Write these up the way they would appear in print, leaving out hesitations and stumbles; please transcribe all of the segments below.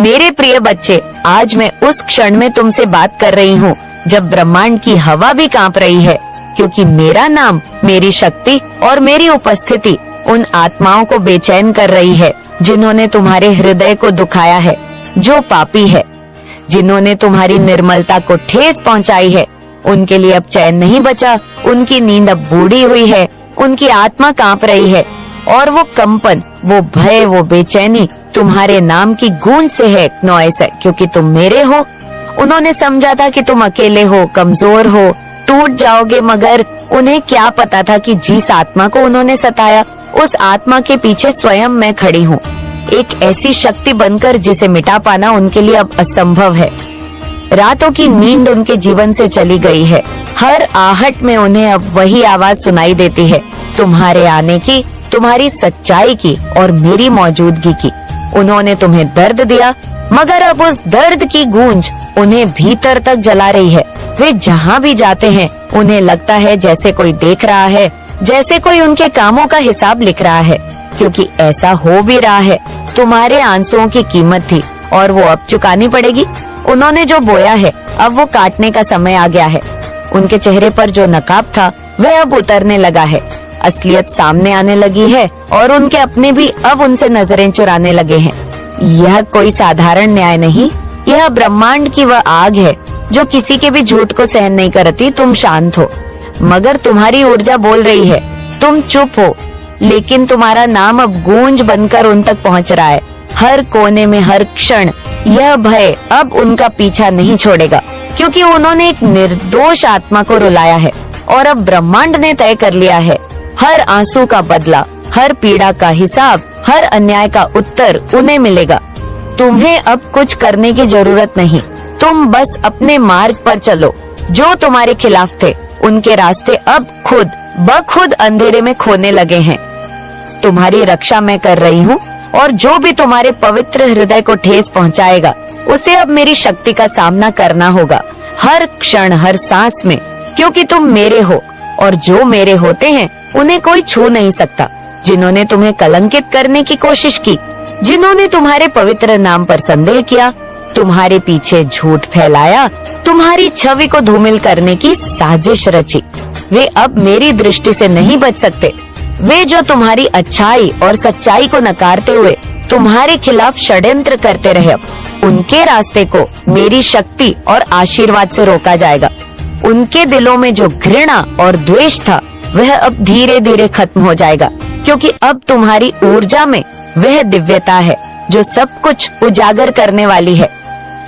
मेरे प्रिय बच्चे, आज मैं उस क्षण में तुमसे बात कर रही हूँ जब ब्रह्मांड की हवा भी कांप रही है, क्योंकि मेरा नाम, मेरी शक्ति और मेरी उपस्थिति उन आत्माओं को बेचैन कर रही है जिन्होंने तुम्हारे हृदय को दुखाया है, जो पापी है, जिन्होंने तुम्हारी निर्मलता को ठेस पहुंचाई है। उनके लिए अब चैन नहीं बचा, उनकी नींद अब बूढ़ी हुई है, उनकी आत्मा कांप रही है और वो कंपन, वो भय, वो बेचैनी तुम्हारे नाम की गूंज से है, नॉइस है, क्योंकि तुम मेरे हो। उन्होंने समझा था कि तुम अकेले हो, कमजोर हो, टूट जाओगे, मगर उन्हें क्या पता था कि जिस आत्मा को उन्होंने सताया, उस आत्मा के पीछे स्वयं मैं खड़ी हूँ, एक ऐसी शक्ति बनकर जिसे मिटा पाना उनके लिए अब असंभव है। रातों की नींद उनके जीवन से चली गई है। हर आहट में उन्हें अब वही आवाज सुनाई देती है, तुम्हारे आने की, तुम्हारी सच्चाई की और मेरी मौजूदगी की। उन्होंने तुम्हें दर्द दिया, मगर अब उस दर्द की गूंज उन्हें भीतर तक जला रही है। वे जहाँ भी जाते हैं उन्हें लगता है जैसे कोई देख रहा है, जैसे कोई उनके कामों का हिसाब लिख रहा है, क्योंकि ऐसा हो भी रहा है। तुम्हारे आंसुओं की कीमत थी और वो अब चुकानी पड़ेगी। उन्होंने जो बोया है अब वो काटने का समय आ गया है। उनके चेहरे पर जो नकाब था वह अब उतरने लगा है, असलियत सामने आने लगी है और उनके अपने भी अब उनसे नजरें चुराने लगे हैं। यह कोई साधारण न्याय नहीं, यह ब्रह्मांड की वह आग है जो किसी के भी झूठ को सहन नहीं करती। तुम शांत हो, मगर तुम्हारी ऊर्जा बोल रही है। तुम चुप हो, लेकिन तुम्हारा नाम अब गूंज बनकर उन तक पहुंच रहा है। हर कोने में, हर क्षण यह भय अब उनका पीछा नहीं छोड़ेगा, क्योंकि उन्होंने एक निर्दोष आत्मा को रुलाया है और अब ब्रह्मांड ने तय कर लिया है हर आंसू का बदला, हर पीड़ा का हिसाब, हर अन्याय का उत्तर उन्हें मिलेगा। तुम्हें अब कुछ करने की जरूरत नहीं, तुम बस अपने मार्ग पर चलो। जो तुम्हारे खिलाफ थे उनके रास्ते अब खुद ब खुद अंधेरे में खोने लगे हैं। तुम्हारी रक्षा मैं कर रही हूँ और जो भी तुम्हारे पवित्र हृदय को ठेस पहुँचाएगा उसे अब मेरी शक्ति का सामना करना होगा, हर क्षण, हर सांस में, क्योंकि तुम मेरे हो और जो मेरे होते हैं उन्हें कोई छू नहीं सकता। जिन्होंने तुम्हें कलंकित करने की कोशिश की, जिन्होंने तुम्हारे पवित्र नाम पर संदेह किया, तुम्हारे पीछे झूठ फैलाया, तुम्हारी छवि को धूमिल करने की साजिश रची, वे अब मेरी दृष्टि से नहीं बच सकते। वे जो तुम्हारी अच्छाई और सच्चाई को नकारते हुए तुम्हारे खिलाफ षड्यंत्र करते रहे, उनके रास्ते को मेरी शक्ति और आशीर्वाद से रोका जाएगा। उनके दिलों में जो घृणा और द्वेष था वह अब धीरे धीरे खत्म हो जाएगा, क्योंकि अब तुम्हारी ऊर्जा में वह दिव्यता है जो सब कुछ उजागर करने वाली है।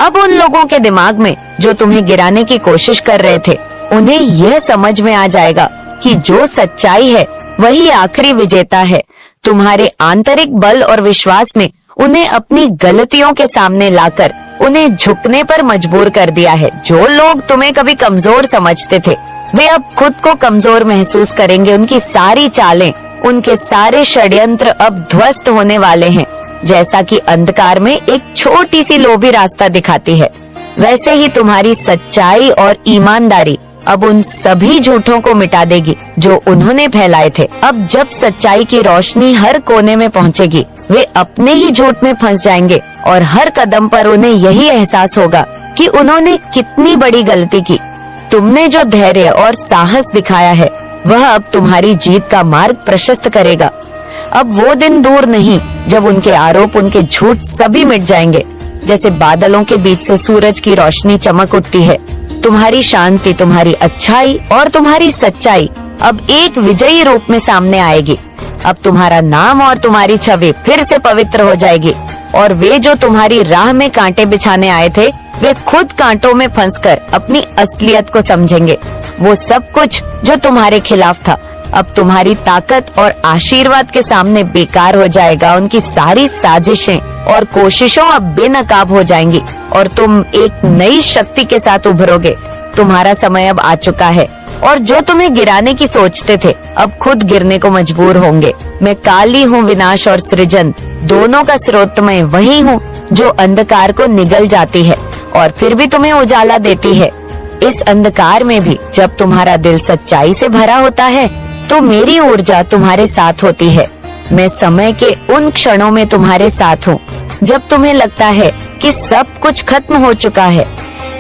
अब उन लोगों के दिमाग में जो तुम्हें गिराने की कोशिश कर रहे थे, उन्हें यह समझ में आ जाएगा कि जो सच्चाई है वही आखिरी विजेता है। तुम्हारे आंतरिक बल और विश्वास ने उन्हें अपनी गलतियों के सामने लाकर उन्हें झुकने पर मजबूर कर दिया है। जो लोग तुम्हें कभी कमजोर समझते थे, वे अब खुद को कमजोर महसूस करेंगे। उनकी सारी चालें, उनके सारे षड्यंत्र अब ध्वस्त होने वाले हैं। जैसा कि अंधकार में एक छोटी सी लोभी रास्ता दिखाती है, वैसे ही तुम्हारी सच्चाई और ईमानदारी अब उन सभी झूठों को मिटा देगी जो उन्होंने फैलाए थे। अब जब सच्चाई की रोशनी हर कोने में पहुंचेगी, वे अपने ही झूठ में फंस जाएंगे और हर कदम पर उन्हें यही एहसास होगा कि उन्होंने कितनी बड़ी गलती की। तुमने जो धैर्य और साहस दिखाया है वह अब तुम्हारी जीत का मार्ग प्रशस्त करेगा। अब वो दिन दूर नहीं जब उनके आरोप, उनके झूठ सभी मिट जाएंगे। जैसे बादलों के बीच से सूरज की रोशनी चमक उठती है, तुम्हारी शांति, तुम्हारी अच्छाई और तुम्हारी सच्चाई अब एक विजयी रूप में सामने आएगी। अब तुम्हारा नाम और तुम्हारी छवि फिर से पवित्र हो जाएगी और वे जो तुम्हारी राह में कांटे बिछाने आए थे, वे खुद कांटों में फंसकर अपनी असलियत को समझेंगे। वो सब कुछ जो तुम्हारे खिलाफ था अब तुम्हारी ताकत और आशीर्वाद के सामने बेकार हो जाएगा। उनकी सारी साजिशें और कोशिशों अब बेनकाब हो जाएंगी और तुम एक नई शक्ति के साथ उभरोगे। तुम्हारा समय अब आ चुका है और जो तुम्हें गिराने की सोचते थे अब खुद गिरने को मजबूर होंगे। मैं काली हूँ, विनाश और सृजन दोनों का स्रोत मैं वही हूँ जो अंधकार को निगल जाती है और फिर भी तुम्हें उजाला देती है। इस अंधकार में भी जब तुम्हारा दिल सच्चाई से भरा होता है तो मेरी ऊर्जा तुम्हारे साथ होती है। मैं समय के उन क्षणों में तुम्हारे साथ हूँ जब तुम्हें लगता है कि सब कुछ खत्म हो चुका है।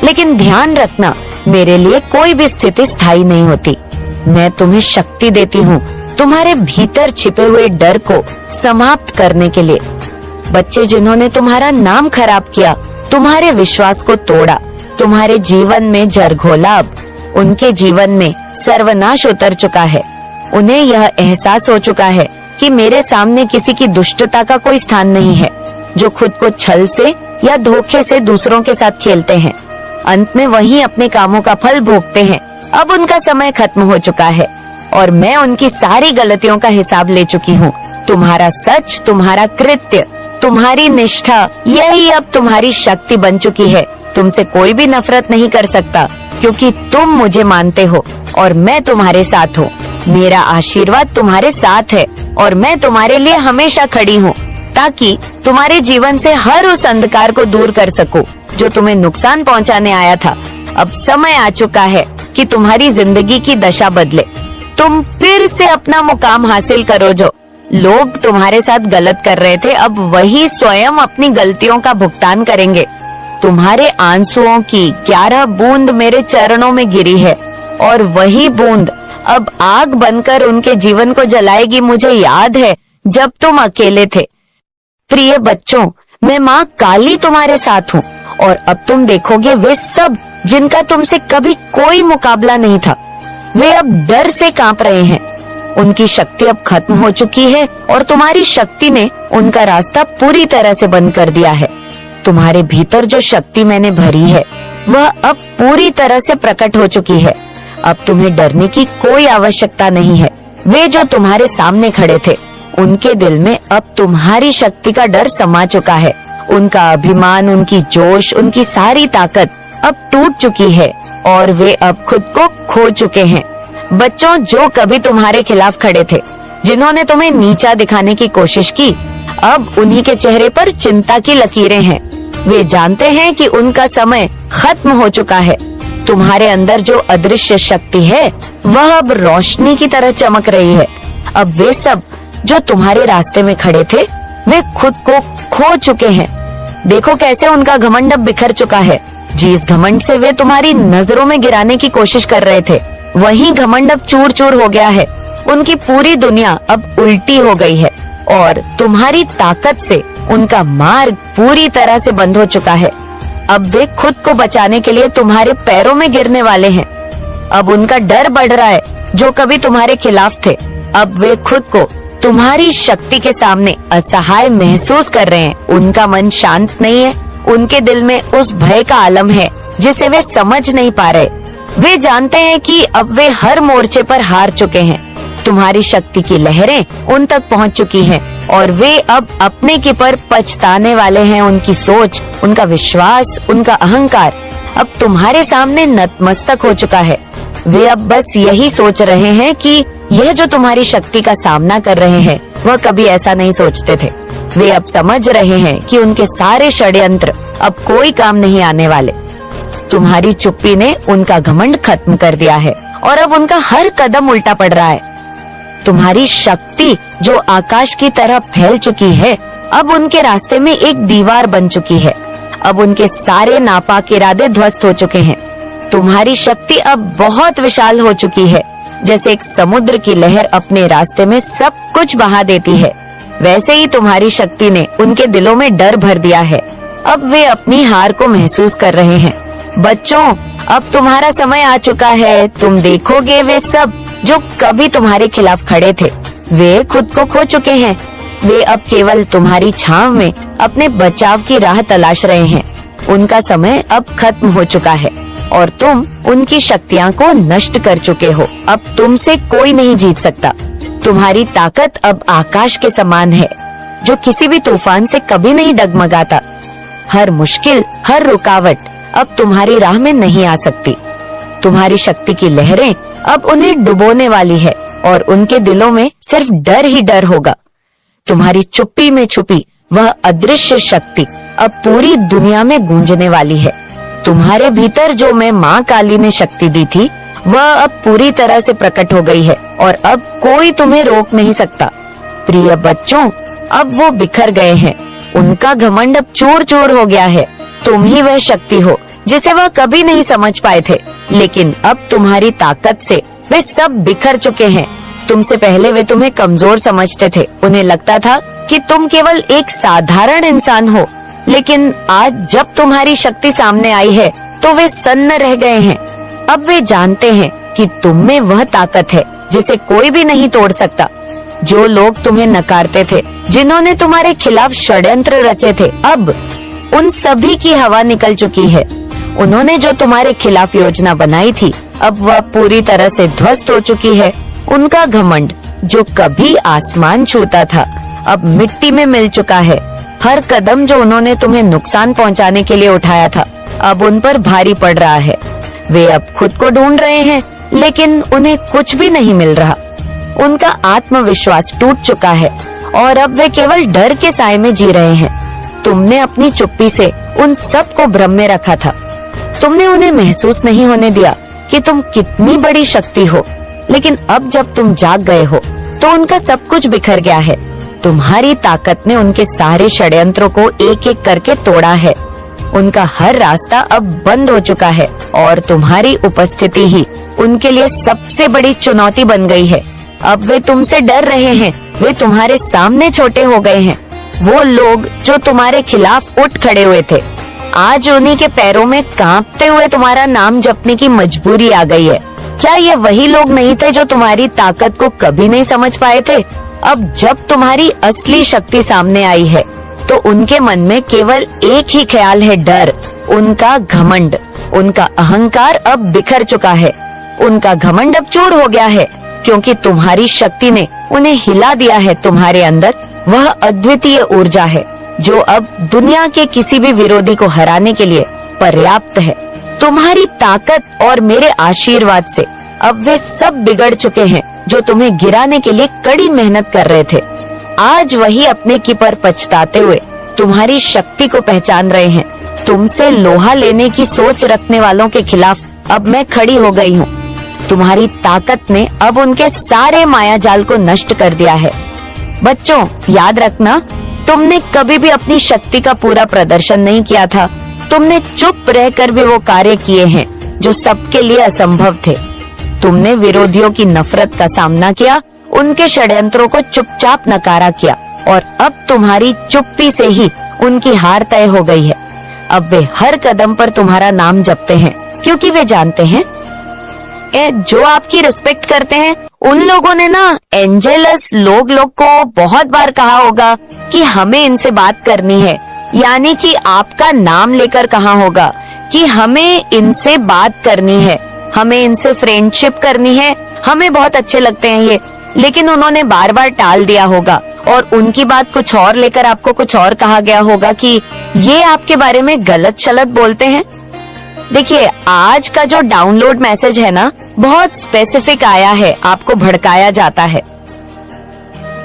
लेकिन ध्यान रखना, मेरे लिए कोई भी स्थिति स्थायी नहीं होती। मैं तुम्हें शक्ति देती हूँ तुम्हारे भीतर छिपे हुए डर को समाप्त करने के लिए। बच्चे जिन्होंने तुम्हारा नाम खराब किया, तुम्हारे विश्वास को तोड़ा, तुम्हारे जीवन में जर घोला, अब उनके जीवन में सर्वनाश उतर चुका है। उन्हें यह एहसास हो चुका है कि मेरे सामने किसी की दुष्टता का कोई स्थान नहीं है, जो खुद को छल से या धोखे से दूसरों के साथ खेलते हैं। अंत में वही अपने कामों का फल भोगते हैं। अब उनका समय खत्म हो चुका है और मैं उनकी सारी गलतियों का हिसाब ले चुकी हूँ। तुम्हारा सच, तुम्हारा कृत्य, तुम्हारी निष्ठा, यही अब तुम्हारी शक्ति बन चुकी है। तुमसे कोई भी नफरत नहीं कर सकता, क्योंकि तुम मुझे मानते हो और मैं तुम्हारे साथ हूँ। मेरा आशीर्वाद तुम्हारे साथ है और मैं तुम्हारे लिए हमेशा खड़ी हूँ, ताकि तुम्हारे जीवन से हर उस अंधकार को दूर कर सकूं जो तुम्हें नुकसान पहुंचाने आया था। अब समय आ चुका है कि तुम्हारी जिंदगी की दशा बदले। तुम फिर से अपना मुकाम हासिल करो। जो लोग तुम्हारे साथ गलत कर रहे थे, अब वही स्वयं अपनी गलतियों का भुगतान करेंगे। तुम्हारे आंसुओं की 11 बूंद मेरे चरणों में गिरी है और वही बूंद अब आग बनकर उनके जीवन को जलाएगी। मुझे याद है जब तुम अकेले थे। प्रिय बच्चों, मैं माँ काली तुम्हारे साथ हूँ और अब तुम देखोगे वे सब जिनका तुमसे कभी कोई मुकाबला नहीं था, वे अब डर से कांप रहे हैं। उनकी शक्ति अब खत्म हो चुकी है और तुम्हारी शक्ति ने उनका रास्ता पूरी तरह से बंद कर दिया है। तुम्हारे भीतर जो शक्ति मैंने भरी है, वह अब पूरी तरह से प्रकट हो चुकी है। अब तुम्हें डरने की कोई आवश्यकता नहीं है। वे जो तुम्हारे सामने खड़े थे, उनके दिल में अब तुम्हारी शक्ति का डर समा चुका है। उनका अभिमान, उनकी जोश, उनकी सारी ताकत अब टूट चुकी है और वे अब खुद को खो चुके हैं। बच्चों, जो कभी तुम्हारे खिलाफ खड़े थे, जिन्होंने तुम्हें नीचा दिखाने की कोशिश की, अब उन्हीं के चेहरे पर चिंता की लकीरें हैं। वे जानते हैं कि उनका समय खत्म हो चुका है। तुम्हारे अंदर जो अदृश्य शक्ति है, वह अब रोशनी की तरह चमक रही है। अब वे सब जो तुम्हारे रास्ते में खड़े थे, वे खुद को खो चुके हैं। देखो कैसे उनका घमंड अब बिखर चुका है। जिस घमंड से वे तुम्हारी नजरों में गिराने की कोशिश कर रहे थे, वही घमंड अब चूर चूर हो गया है। उनकी पूरी दुनिया अब उल्टी हो गई है और तुम्हारी ताकत से उनका मार्ग पूरी तरह से बंद हो चुका है। अब वे खुद को बचाने के लिए तुम्हारे पैरों में गिरने वाले हैं। अब उनका डर बढ़ रहा है। जो कभी तुम्हारे खिलाफ थे, अब वे खुद को तुम्हारी शक्ति के सामने असहाय महसूस कर रहे हैं। उनका मन शांत नहीं है। उनके दिल में उस भय का आलम है जिसे वे समझ नहीं पा रहे। वे जानते हैं कि अब वे हर मोर्चे पर हार चुके हैं। तुम्हारी शक्ति की लहरें उन तक पहुंच चुकी हैं और वे अब अपने के पर पछताने वाले हैं। उनकी सोच, उनका विश्वास, उनका अहंकार अब तुम्हारे सामने नतमस्तक हो चुका है। वे अब बस यही सोच रहे हैं कि यह जो तुम्हारी शक्ति का सामना कर रहे हैं, वह कभी ऐसा नहीं सोचते थे। वे अब समझ रहे हैं कि उनके सारे षड्यंत्र अब कोई काम नहीं आने वाले। तुम्हारी चुप्पी ने उनका घमंड खत्म कर दिया है और अब उनका हर कदम उल्टा पड़ रहा है। तुम्हारी शक्ति जो आकाश की तरह फैल चुकी है, अब उनके रास्ते में एक दीवार बन चुकी है। अब उनके सारे नापाक इरादे ध्वस्त हो चुके हैं। तुम्हारी शक्ति अब बहुत विशाल हो चुकी है। जैसे एक समुद्र की लहर अपने रास्ते में सब कुछ बहा देती है, वैसे ही तुम्हारी शक्ति ने उनके दिलों में डर भर दिया है। अब वे अपनी हार को महसूस कर रहे हैं। बच्चों, अब तुम्हारा समय आ चुका है। तुम देखोगे वे सब जो कभी तुम्हारे खिलाफ खड़े थे, वे खुद को खो चुके हैं। वे अब केवल तुम्हारी छांव में अपने बचाव की राह तलाश रहे हैं। उनका समय अब खत्म हो चुका है और तुम उनकी शक्तियाँ को नष्ट कर चुके हो। अब तुमसे कोई नहीं जीत सकता। तुम्हारी ताकत अब आकाश के समान है, जो किसी भी तूफान से कभी नहीं डगमगाता। हर मुश्किल, हर रुकावट अब तुम्हारी राह में नहीं आ सकती। तुम्हारी शक्ति की लहरें अब उन्हें डुबोने वाली है और उनके दिलों में सिर्फ डर ही डर होगा। तुम्हारी चुप्पी में छुपी वह अदृश्य शक्ति अब पूरी दुनिया में गूंजने वाली है। तुम्हारे भीतर जो मैं माँ काली ने शक्ति दी थी, वह अब पूरी तरह से प्रकट हो गई है और अब कोई तुम्हें रोक नहीं सकता। प्रिय बच्चों, अब वो बिखर गए हैं। उनका घमंड अब चूर चूर हो गया है। तुम ही वह शक्ति हो जिसे वह कभी नहीं समझ पाए थे, लेकिन अब तुम्हारी ताकत से वे सब बिखर चुके हैं। तुमसे पहले वे तुम्हें कमजोर समझते थे, उन्हें लगता था कि तुम केवल एक साधारण इंसान हो, लेकिन आज जब तुम्हारी शक्ति सामने आई है तो वे सन्न रह गए हैं। अब वे जानते हैं कि तुम में वह ताकत है जिसे कोई भी नहीं तोड़ सकता। जो लोग तुम्हें नकारते थे, जिन्होंने तुम्हारे खिलाफ षड्यंत्र रचे थे, अब उन सभी की हवा निकल चुकी है। उन्होंने जो तुम्हारे खिलाफ योजना बनाई थी, अब वह पूरी तरह से ध्वस्त हो चुकी है। उनका घमंड जो कभी आसमान छूता था, अब मिट्टी में मिल चुका है। हर कदम जो उन्होंने तुम्हें नुकसान पहुंचाने के लिए उठाया था, अब उन पर भारी पड़ रहा है। वे अब खुद को ढूंढ रहे हैं, लेकिन उन्हें कुछ भी नहीं मिल रहा। उनका आत्मविश्वास टूट चुका है और अब वे केवल डर के साए में जी रहे हैं। तुमने अपनी चुप्पी से उन सब को भ्रम में रखा था। तुमने उन्हें महसूस नहीं होने दिया कि तुम कितनी बड़ी शक्ति हो, लेकिन अब जब तुम जाग गए हो तो उनका सब कुछ बिखर गया है। तुम्हारी ताकत ने उनके सारे षड्यंत्रों को एक एक करके तोड़ा है। उनका हर रास्ता अब बंद हो चुका है और तुम्हारी उपस्थिति ही उनके लिए सबसे बड़ी चुनौती बन गई है। अब वे तुमसे डर रहे हैं, वे तुम्हारे सामने छोटे हो गए हैं। वो लोग जो तुम्हारे खिलाफ उठ खड़े हुए थे, आज उन्हीं के पैरों में कांपते हुए तुम्हारा नाम जपने की मजबूरी आ गई है। क्या ये वही लोग नहीं थे जो तुम्हारी ताकत को कभी नहीं समझ पाए थे? अब जब तुम्हारी असली शक्ति सामने आई है तो उनके मन में केवल एक ही ख्याल है, डर। उनका घमंड, उनका अहंकार अब बिखर चुका है। उनका घमंड अब चूर हो गया है, क्योंकि तुम्हारी शक्ति ने उन्हें हिला दिया है। तुम्हारे अंदर वह अद्वितीय ऊर्जा है जो अब दुनिया के किसी भी विरोधी को हराने के लिए पर्याप्त है। तुम्हारी ताकत और मेरे आशीर्वाद से अब वे सब बिगड़ चुके हैं जो तुम्हें गिराने के लिए कड़ी मेहनत कर रहे थे। आज वही अपने की पर पछताते हुए तुम्हारी शक्ति को पहचान रहे हैं। तुमसे लोहा लेने की सोच रखने वालों के खिलाफ अब मैं खड़ी हो गई हूँ। तुम्हारी ताकत ने अब उनके सारे माया जाल को नष्ट कर दिया है। बच्चों, याद रखना, तुमने कभी भी अपनी शक्ति का पूरा प्रदर्शन नहीं किया था। तुमने चुप रहकर भी वो कार्य किए हैं जो सबके लिए असंभव थे। तुमने विरोधियों की नफरत का सामना किया, उनके षड्यंत्रों को चुपचाप नकारा किया और अब तुम्हारी चुप्पी से ही उनकी हार तय हो गई है। अब वे हर कदम पर तुम्हारा नाम जपते हैं, क्योंकि वे जानते हैं जो आपकी रिस्पेक्ट करते हैं। उन लोगों ने ना एंजेलस लोग को बहुत बार कहा होगा कि हमें इनसे बात करनी है, यानी कि आपका नाम लेकर कहा होगा कि हमें इनसे बात करनी है, हमें इनसे फ्रेंडशिप करनी है, हमें बहुत अच्छे लगते हैं ये। लेकिन उन्होंने बार बार टाल दिया होगा और उनकी बात कुछ और लेकर आपको कुछ और कहा गया होगा कि ये आपके बारे में गलत शलत बोलते हैं। देखिए, आज का जो डाउनलोड मैसेज है ना, बहुत स्पेसिफिक आया है। आपको भड़काया जाता है,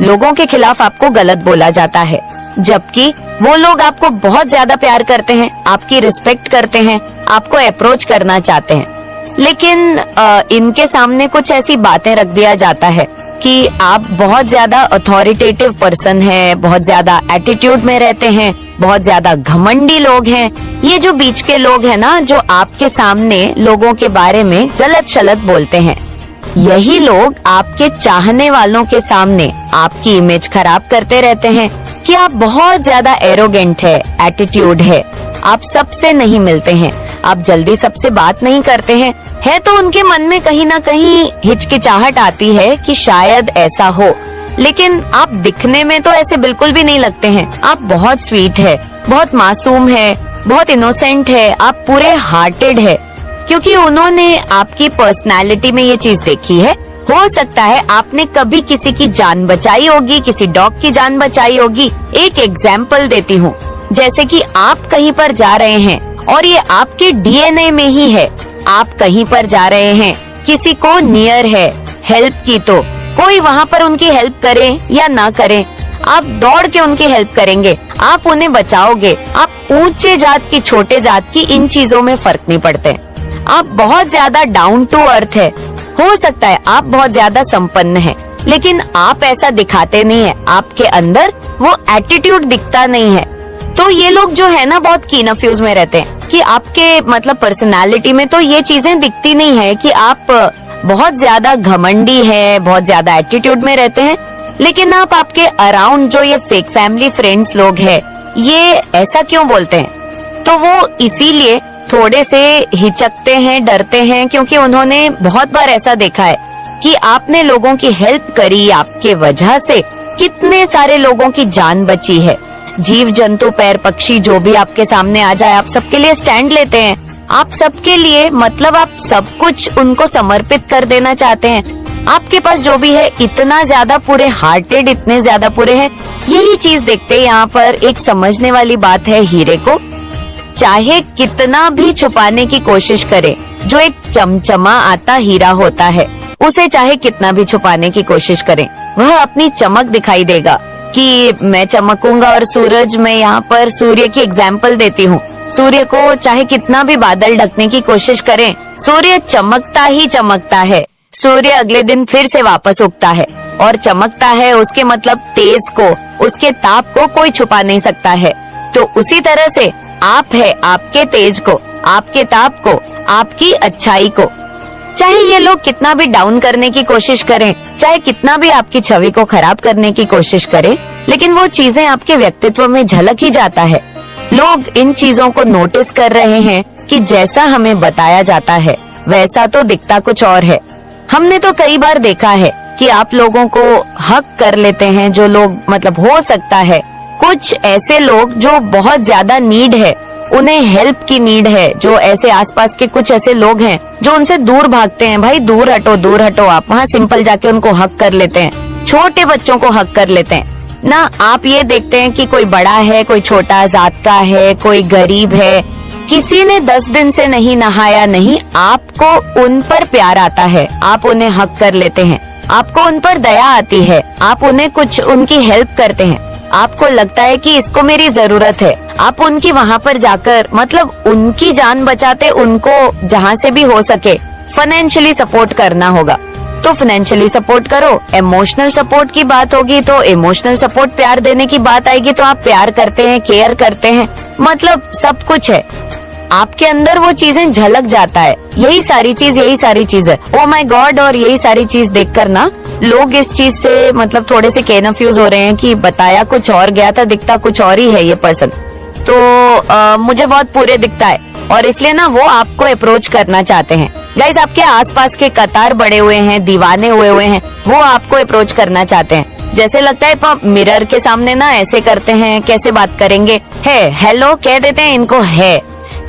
लोगों के खिलाफ आपको गलत बोला जाता है, जबकि वो लोग आपको बहुत ज्यादा प्यार करते हैं, आपकी रिस्पेक्ट करते हैं, आपको अप्रोच करना चाहते हैं। लेकिन इनके सामने कुछ ऐसी बातें रख दिया जाता है कि आप बहुत ज्यादा अथॉरिटेटिव पर्सन हैं, बहुत ज्यादा एटीट्यूड में रहते हैं, बहुत ज्यादा घमंडी लोग हैं। ये जो बीच के लोग हैं ना, जो आपके सामने लोगों के बारे में गलत शलत बोलते हैं, यही लोग आपके चाहने वालों के सामने आपकी इमेज खराब करते रहते हैं कि आप बहुत ज्यादा एरोगेंट है, एटीट्यूड है, आप सबसे नहीं मिलते हैं, आप जल्दी सबसे बात नहीं करते हैं। है तो उनके मन में कहीं ना कहीं हिचकिचाहट आती है कि शायद ऐसा हो, लेकिन आप दिखने में तो ऐसे बिल्कुल भी नहीं लगते हैं। आप बहुत स्वीट है, बहुत मासूम है, बहुत इनोसेंट है, आप पूरे हार्टेड है, क्योंकि उन्होंने आपकी पर्सनालिटी में ये चीज देखी है। हो सकता है आपने कभी किसी की जान बचाई होगी, किसी डॉग की जान बचाई होगी। एक एग्जाम्पल देती हूँ, जैसे कि आप कहीं पर जा रहे हैं और ये आपके डीएनए में ही है। आप कहीं पर जा रहे हैं, किसी को नियर है हेल्प की, तो कोई वहाँ पर उनकी हेल्प करे या ना करे, आप दौड़ के उनकी हेल्प करेंगे, आप उन्हें बचाओगे। आप ऊंचे जात की, छोटे जात की, इन चीजों में फर्क नहीं पड़ते। आप बहुत ज्यादा डाउन टू अर्थ है। हो सकता है आप बहुत ज्यादा संपन्न हैं, लेकिन आप ऐसा दिखाते नहीं है, आपके अंदर वो एटीट्यूड दिखता नहीं है। तो ये लोग जो है ना बहुत कन्फ्यूज में रहते हैं कि आपके मतलब पर्सनालिटी में तो ये चीजें दिखती नहीं है कि आप बहुत ज्यादा घमंडी है, बहुत ज्यादा एटीट्यूड में रहते हैं, लेकिन आप आपके अराउंड जो ये फेक फैमिली फ्रेंड्स लोग हैं ये ऐसा क्यों बोलते हैं? तो वो इसीलिए थोड़े से हिचकते हैं, डरते हैं, क्योंकि उन्होंने बहुत बार ऐसा देखा है कि आपने लोगों की हेल्प करी, आपके वजह से कितने सारे लोगों की जान बची है। जीव जंतु पैर पक्षी जो भी आपके सामने आ जाए आप सबके लिए स्टैंड लेते हैं, आप सबके लिए मतलब आप सब कुछ उनको समर्पित कर देना चाहते हैं। आपके पास जो भी है इतना ज्यादा पूरे हार्टेड, इतने ज्यादा पूरे हैं। यही चीज देखते हैं यहाँ पर। एक समझने वाली बात है, हीरे को चाहे कितना भी छुपाने की कोशिश करे, जो एक चमचमा आता हीरा होता है उसे चाहे कितना भी छुपाने की कोशिश करें, वह अपनी चमक दिखाई देगा कि मैं चमकूंगा। और सूरज, मैं यहाँ पर सूर्य की एग्जाम्पल देती हूँ। सूर्य को चाहे कितना भी बादल ढकने की कोशिश करें, सूर्य चमकता ही चमकता है। सूर्य अगले दिन फिर से वापस उगता है और चमकता है। उसके मतलब तेज को, उसके ताप को कोई छुपा नहीं सकता है। तो उसी तरह से आप है, आपके तेज को, आपके ताप को, आपकी अच्छाई को चाहे ये लोग कितना भी डाउन करने की कोशिश करें, चाहे कितना भी आपकी छवि को खराब करने की कोशिश करें, लेकिन वो चीजें आपके व्यक्तित्व में झलक ही जाता है। लोग इन चीजों को नोटिस कर रहे हैं कि जैसा हमें बताया जाता है वैसा तो दिखता कुछ और है। हमने तो कई बार देखा है कि आप लोगों को हक कर लेते हैं जो लोग, मतलब हो सकता है कुछ ऐसे लोग जो बहुत ज्यादा नीड है, उन्हें हेल्प की नीड है, जो ऐसे आसपास के कुछ ऐसे लोग हैं जो उनसे दूर भागते हैं। भाई दूर हटो, आप वहाँ सिंपल जाके उनको हक कर लेते हैं। छोटे बच्चों को हक कर लेते हैं ना। आप ये देखते हैं कि कोई बड़ा है, कोई छोटा जात का है, कोई गरीब है, किसी ने 10 दिन से नहीं नहाया नहीं, आपको उन पर प्यार आता है, आप उन्हें हक कर लेते हैं, आपको उन पर दया आती है, आप उन्हें कुछ उनकी हेल्प करते हैं। आपको लगता है कि इसको मेरी जरूरत है, आप उनकी वहाँ पर जाकर मतलब उनकी जान बचाते, उनको जहाँ से भी हो सके फाइनेंशियली सपोर्ट करना होगा तो फाइनेंशियली सपोर्ट करो। इमोशनल सपोर्ट की बात होगी तो इमोशनल सपोर्ट, प्यार देने की बात आएगी तो आप प्यार करते हैं, केयर करते हैं, मतलब सब कुछ है आपके अंदर, वो चीजें झलक जाता है। यही सारी चीज है। Oh my God. और यही सारी चीज देखकर ना लोग इस चीज से मतलब थोड़े से कन्फ्यूज हो रहे हैं कि बताया कुछ और गया था, दिखता कुछ और ही है ये पर्सन। तो मुझे बहुत पूरे दिखता है और इसलिए ना वो आपको अप्रोच करना चाहते हैं। गाइस, आपके आसपास के कतार बड़े हुए हैं, दीवाने हुए हैं, वो आपको अप्रोच करना चाहते हैं। जैसे लगता है मिरर के सामने ना ऐसे करते हैं, कैसे बात करेंगे, है हेलो कह देते हैं इनको, है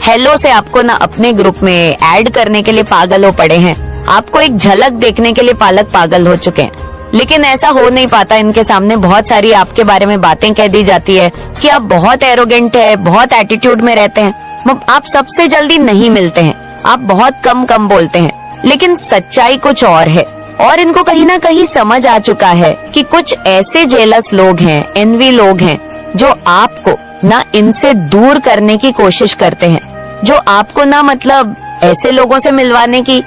हेलो से आपको ना अपने ग्रुप में ऐड करने के लिए पागल हो पड़े हैं। आपको एक झलक देखने के लिए पागल हो चुके हैं, लेकिन ऐसा हो नहीं पाता। इनके सामने बहुत सारी आपके बारे में बातें कह दी जाती है कि आप बहुत एरोगेंट है, बहुत एटीट्यूड में रहते हैं, आप सबसे जल्दी नहीं मिलते हैं, आप बहुत कम बोलते हैं, लेकिन सच्चाई कुछ और है। और इनको कहीं ना कहीं समझ आ चुका है कि कुछ ऐसे जेलस लोग हैं, एनवी लोग हैं, जो आपको ना इनसे दूर करने की कोशिश करते हैं, जो आपको ना मतलब ऐसे लोगों से मिलवाने की,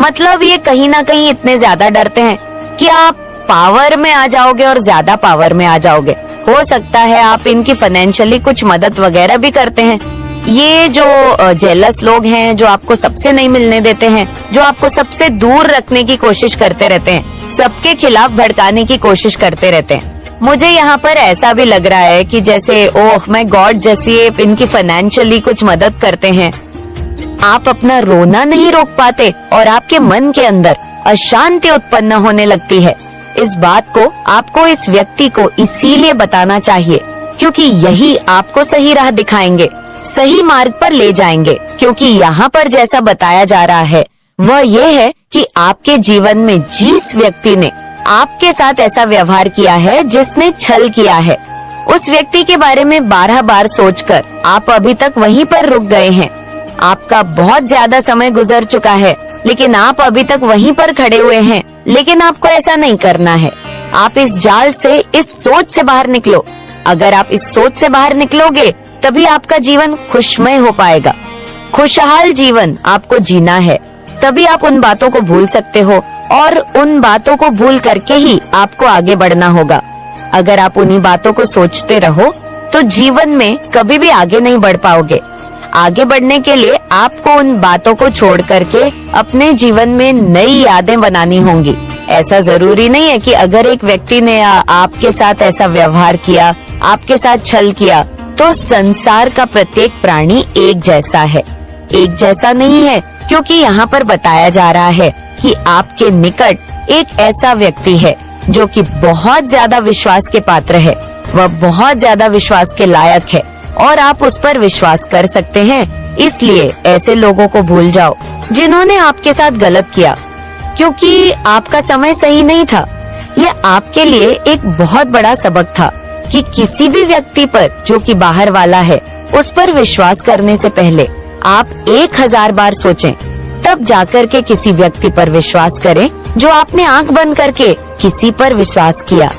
मतलब ये कहीं ना कहीं इतने ज्यादा डरते हैं कि आप पावर में आ जाओगे और ज्यादा पावर में आ जाओगे। हो सकता है आप इनकी फाइनेंशियली कुछ मदद वगैरह भी करते हैं। ये जो जेलस लोग हैं, जो आपको सबसे नहीं मिलने देते हैं, जो आपको सबसे दूर रखने की कोशिश करते रहते हैं, सबके खिलाफ भड़काने की कोशिश करते रहते हैं। मुझे यहाँ पर ऐसा भी लग रहा है कि जैसे ओह माय गॉड, जैसे इनकी फाइनेंशियली कुछ मदद करते हैं, आप अपना रोना नहीं रोक पाते और आपके मन के अंदर अशांति उत्पन्न होने लगती है। इस बात को आपको इस व्यक्ति को इसीलिए बताना चाहिए क्योंकि यही आपको सही राह दिखाएंगे, सही मार्ग पर ले जाएंगे। क्योंकि यहाँ पर जैसा बताया जा रहा है वह ये है कि आपके जीवन में जिस व्यक्ति ने आपके साथ ऐसा व्यवहार किया है, जिसने छल किया है, उस व्यक्ति के बारे में 12 बार सोचकर आप अभी तक वहीं पर रुक गए हैं। आपका बहुत ज्यादा समय गुजर चुका है, लेकिन आप अभी तक वहीं पर खड़े हुए हैं। लेकिन आपको ऐसा नहीं करना है। आप इस जाल से, इस सोच से बाहर निकलो। अगर आप इस सोच से बाहर निकलोगे तभी आपका जीवन खुशमय हो पाएगा। खुशहाल जीवन आपको जीना है, तभी आप उन बातों को भूल सकते हो और उन बातों को भूल करके ही आपको आगे बढ़ना होगा। अगर आप उन्हीं बातों को सोचते रहो तो जीवन में कभी भी आगे नहीं बढ़ पाओगे। आगे बढ़ने के लिए आपको उन बातों को छोड़ करके अपने जीवन में नई यादें बनानी होंगी। ऐसा जरूरी नहीं है कि अगर एक व्यक्ति ने आपके साथ ऐसा व्यवहार किया, आपके साथ छल किया, तो संसार का प्रत्येक प्राणी एक जैसा है। एक जैसा नहीं है, क्योंकि यहाँ पर बताया जा रहा है कि आपके निकट एक ऐसा व्यक्ति है जो कि बहुत ज्यादा विश्वास के पात्र है, वह बहुत ज्यादा विश्वास के लायक है और आप उस पर विश्वास कर सकते हैं। इसलिए ऐसे लोगों को भूल जाओ जिन्होंने आपके साथ गलत किया, क्योंकि आपका समय सही नहीं था। यह आपके लिए एक बहुत बड़ा सबक था कि किसी भी व्यक्ति पर जो कि बाहर वाला है, उस पर विश्वास करने से पहले आप 1000 बार सोचें, तब जाकर के किसी व्यक्ति पर विश्वास करें जो आपने आंख बंद करके किसी पर विश्वास किया।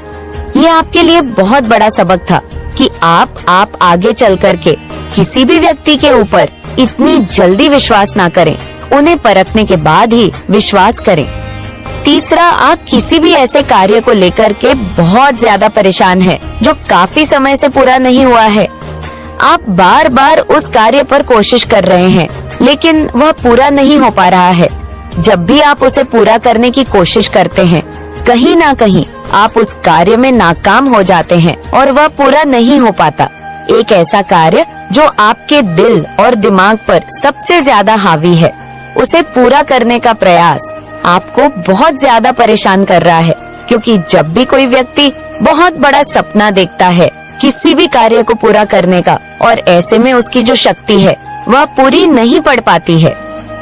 ये आपके लिए बहुत बड़ा सबक था कि आप आगे चल करके किसी भी व्यक्ति के ऊपर इतनी जल्दी विश्वास ना करें, उन्हें परखने के बाद ही विश्वास करें। तीसरा, आप किसी भी ऐसे कार्य को लेकर के बहुत ज्यादा परेशान हैं, जो काफी समय से पूरा नहीं हुआ है। आप बार बार उस कार्य पर कोशिश कर रहे हैं, लेकिन वह पूरा नहीं हो पा रहा है। जब भी आप उसे पूरा करने की कोशिश करते हैं, कहीं ना कहीं आप उस कार्य में नाकाम हो जाते हैं और वह पूरा नहीं हो पाता। एक ऐसा कार्य जो आपके दिल और दिमाग पर सबसे ज्यादा हावी है, उसे पूरा करने का प्रयास आपको बहुत ज्यादा परेशान कर रहा है, क्योंकि जब भी कोई व्यक्ति बहुत बड़ा सपना देखता है किसी भी कार्य को पूरा करने का, और ऐसे में उसकी जो शक्ति है वह पूरी नहीं पड़ पाती है,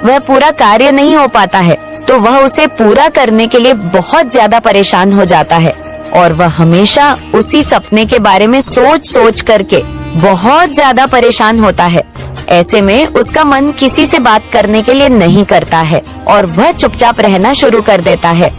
वह पूरा कार्य नहीं हो पाता है, तो वह उसे पूरा करने के लिए बहुत ज्यादा परेशान हो जाता है और वह हमेशा उसी सपने के बारे में सोच सोच करके बहुत ज्यादा परेशान होता है। ऐसे में उसका मन किसी से बात करने के लिए नहीं करता है और वह चुपचाप रहना शुरू कर देता है।